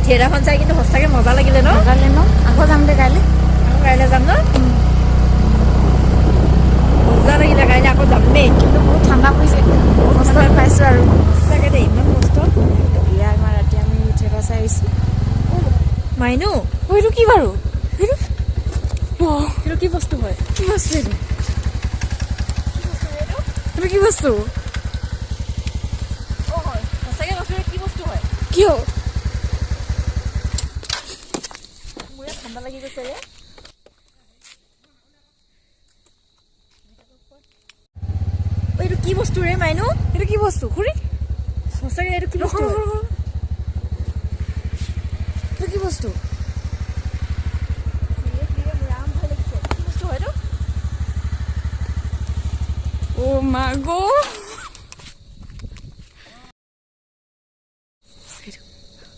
থিয়েটাৰখন চাই কিন্তু সঁচাকৈ মজা লাগিলে ন? আকৌ যাম দে কাইলৈ। আকৌ কাইলৈ যাম ন? মজা লাগিলে, কাইলৈ আকৌ যাম দেই। কিন্তু বহুত ঠাণ্ডা পৰিছে, কষ্ট পাইছোঁ আৰু সঁচাকৈ দেই, ইমান কষ্ট। এয়া ইমান ৰাতি আমি থিয়েটাৰ চাই আহিছোঁ। মাইনু এইটো কি বাৰু? সেইটো কি বস্তু হয়? কি বস্তু এইটো? এইটো কি বস্তু? সঁচাকৈ কৈছোঁ, কি বস্তু হয়? কিয়? মোৰ ইয়াত ঠাণ্ডা লাগি গৈছে ৰে। এইটো কি বস্তু ৰে মাইনু? এইটো কি বস্তু? খুৰী সঁচাকৈ এইটো কি বস্তু হয়? এইটো কি বস্তু? অ' মা গো,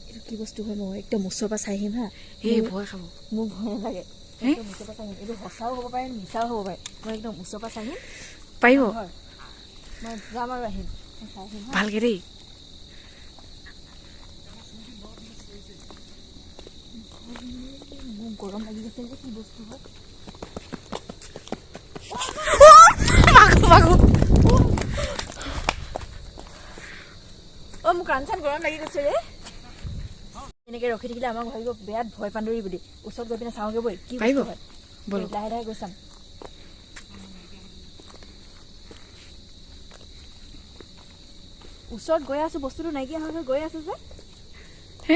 এইটো কি বস্তু হয়? মই একদম ওচৰৰ পৰা চাই আহিম হা। এই ভয় খাব, মোৰ ভয় লাগে। একদম ওচৰৰ পৰা চাই আহিম। এইটো সঁচাও হ'ব পাৰে, মিছাও হ'ব পাৰে। মই একদম ওচৰৰ পৰা চাই আহিম। পাৰিব? মই যাম আৰু আহিম, চাই আহিম হা। ভালকে দেই। মোৰ গৰম লাগি গৈছে যে, কি বস্তু হয়? মোৰ কাণ চান গৰম লাগি গৈছে ৰে। এনেকে ৰখি থাকিলে আমাক ভাবিব বিৰাট ভয় পান্দৰী বুলি। ওচৰত গৈ পিনে চাওঁগে বৈ, কি পাৰিব? বস্তু হয়? ব'লক। লাহে লাহে গৈ চাম। ওচৰত গৈ আছো, বস্তুটো নাইকিয়া হৈ গৈ আছে যে।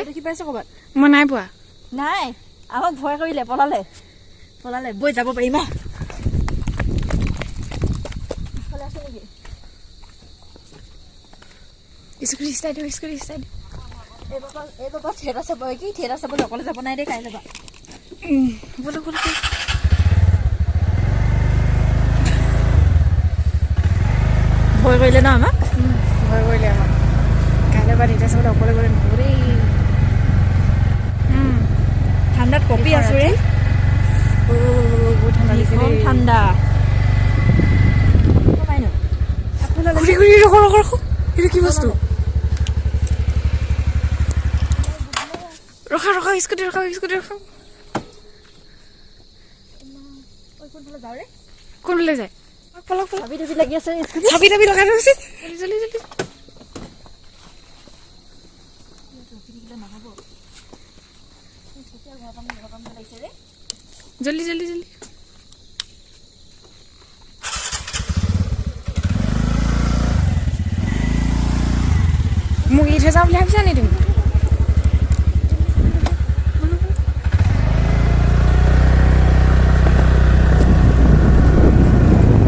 দেখি পাইছ ক'ৰবাত? মই নাই পোৱা। নাই, আমাক ভয় কৰিলে, পলালে বৈ যাব পাৰিম হা। ইফালে আছে নেকি? স্কুটি ষ্টাইড এই বাবা থিয়েটাৰ চাব, কি থিয়েটাৰ চাবলৈ অকলে যাব নাই দেই, কাইলৈ বা। ব'লক ব'লক। ভয় কৰিলে ন আমাক? ভয় কৰিলে আমাক। কাইলৈ বা থিয়েটাৰ চাবলৈ অকলে গ'লে নহ'ব দেই। ঠাণ্ডাত কঁপি আছো ৰে। বহুত ঠাণ্ডা লাগিছে দেই। ঠাণ্ডা ঘূৰি ৰখ। এইটো কি বস্তু? ৰখা স্কুটি ৰখা। কোনফালে যায়? পলক চাবি লাগি আছে। চাবি লগাই থৈছে। জলদি মোক এৰি থৈ যাওঁ বুলি ভাবিছা নি তুমি?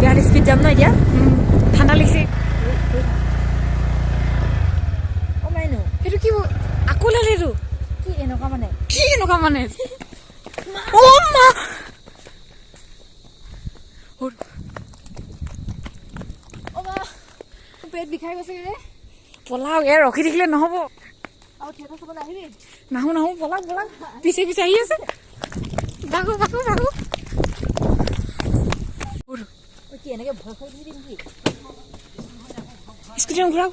বিৰাট স্পীড যাম ন এতিয়া। ঠাণ্ডা লাগিছে। মাইনু এইটো কি আকৌ লালে? এইটো কি এনেকুৱা মানে? অ' মা, পেট বিষাই গৈছে ৰে। পলাওক, ইয়াত ৰখি থাকিলে নহ'ব। আৰু থিয়েটাৰ চাবলৈ আহিবি? নাহো পলাক। পিছে আহি আছে। ভাগো। কি এনেকে ভয় খাই দিবি নেকি? স্কুটিখন ঘূৰা।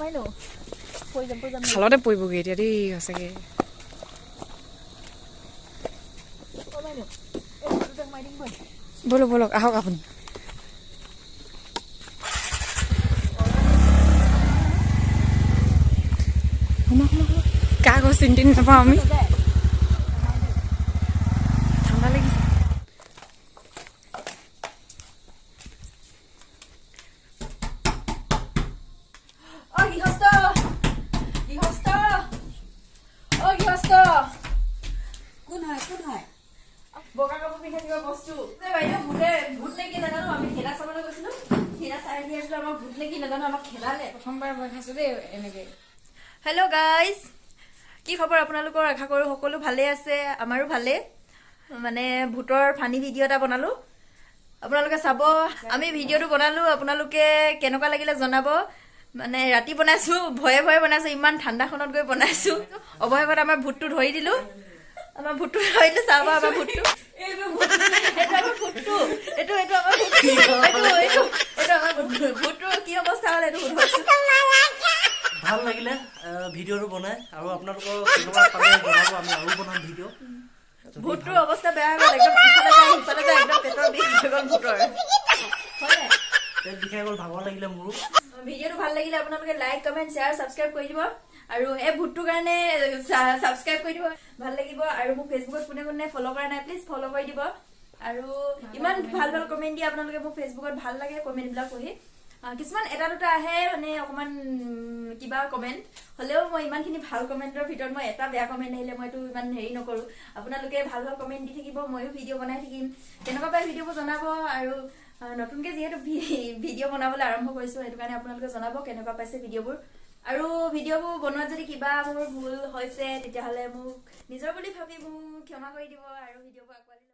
মাইনু পৰি যাম। খালতে পৰিবগৈ এতিয়া দেই, সঁচাকে। মাইনু সোমাই দিম বৈ। ব'লক আহক আপুনি। কাগজ চিন্তি নাপাওঁ আমি। ঠাণ্ডা লাগিছে। কোন হয়? বগা কাপোৰ পিন্ধা কিবা বস্তু। বাইদেউ ভূত নে কি নাজানো, আমি খেলা চাবলৈ গৈছিলো। খেলা চাই আহি আছিলো, আমাক ভূত নে কি নাজানো, আমাক খেলালে। প্ৰথমবাৰ ভয় খাইছো দেই এনেকে। হেল্ল' গাইজ, কি খবৰ আপোনালোকৰ? আশা কৰোঁ সকলো ভালেই আছে, আমাৰো ভালেই। মানে ভূতৰ ফানি ভিডিঅ' এটা বনালোঁ, আপোনালোকে চাব। আমি ভিডিঅ'টো বনালোঁ, আপোনালোকে কেনেকুৱা লাগিলে জনাব। মানে ৰাতি বনাইছোঁ, ভয়ে বনাইছোঁ, ইমান ঠাণ্ডাখনত গৈ বনাইছোঁ। অৱশেষত আমাৰ ভূতটো ধৰি দিলোঁ। চাব আমাৰ ভূতটো। এইটো আমাৰ ভূতটো কি অৱস্থা হ'ল এইটো ভাল লাগিলে ভিডিঅ'টো বনাই আৰু আপোনালোকৰ কেনেকুৱা পালে জনাব আমি আৰু বনাম ভিডিঅ' ভূতটোৰ অৱস্থা বেয়া হৈ গ'ল একদম ইফালে যায় সিফালে যায় একদম পেটৰ বিষ হৈ গ'ল ভূতৰ হয় পেট বিষাই গ'ল ভাগৰ লাগিলে মোৰো ভিডিঅ'টো ভাল লাগিলে আপোনালোকে লাইক কমেন্ট শ্বেয়াৰ ছাবস্ক্ৰাইব কৰি দিব আৰু এই ভূতটোৰ কাৰণে ছাবস্ক্ৰাইব কৰি দিব ভাল লাগিব আৰু মোক ফেচবুকত কোনে কোনে ফ'ল' কৰা নাই প্লিজ ফ'ল' কৰি দিব আৰু ইমান ভাল ভাল কমেণ্ট দিয়ে আপোনালোকে মোক ফেচবুকত ভাল লাগে কমেণ্টবিলাক পঢ়ি কিছুমান এটা দুটা আহে মানে অকমান কিবা কমেণ্ট হ'লেও মই ইমানখিনি ভাল কমেণ্টৰ ভিতৰত মই এটা বেয়া কমেণ্ট আহিলে মইতো ইমান হেৰি নকৰোঁ আপোনালোকে ভাল ভাল কমেণ্ট দি থাকিব ময়ো ভিডিঅ' বনাই থাকিম কেনেকুৱা পাই ভিডিঅ'বোৰ জনাব আৰু নতুনকৈ যিহেতু ভিডিঅ' বনাবলৈ আৰম্ভ কৰিছোঁ সেইটো কাৰণে আপোনালোকে জনাব কেনেকুৱা পাইছে ভিডিঅ'বোৰ আৰু ভিডিঅ'বোৰ বনোৱাত যদি কিবা মোৰ ভুল হৈছে তেতিয়াহ'লে মোক নিজৰ বুলি ভাবি মোক ক্ষমা কৰি দিব আৰু ভিডিঅ'বোৰ আগুৱাই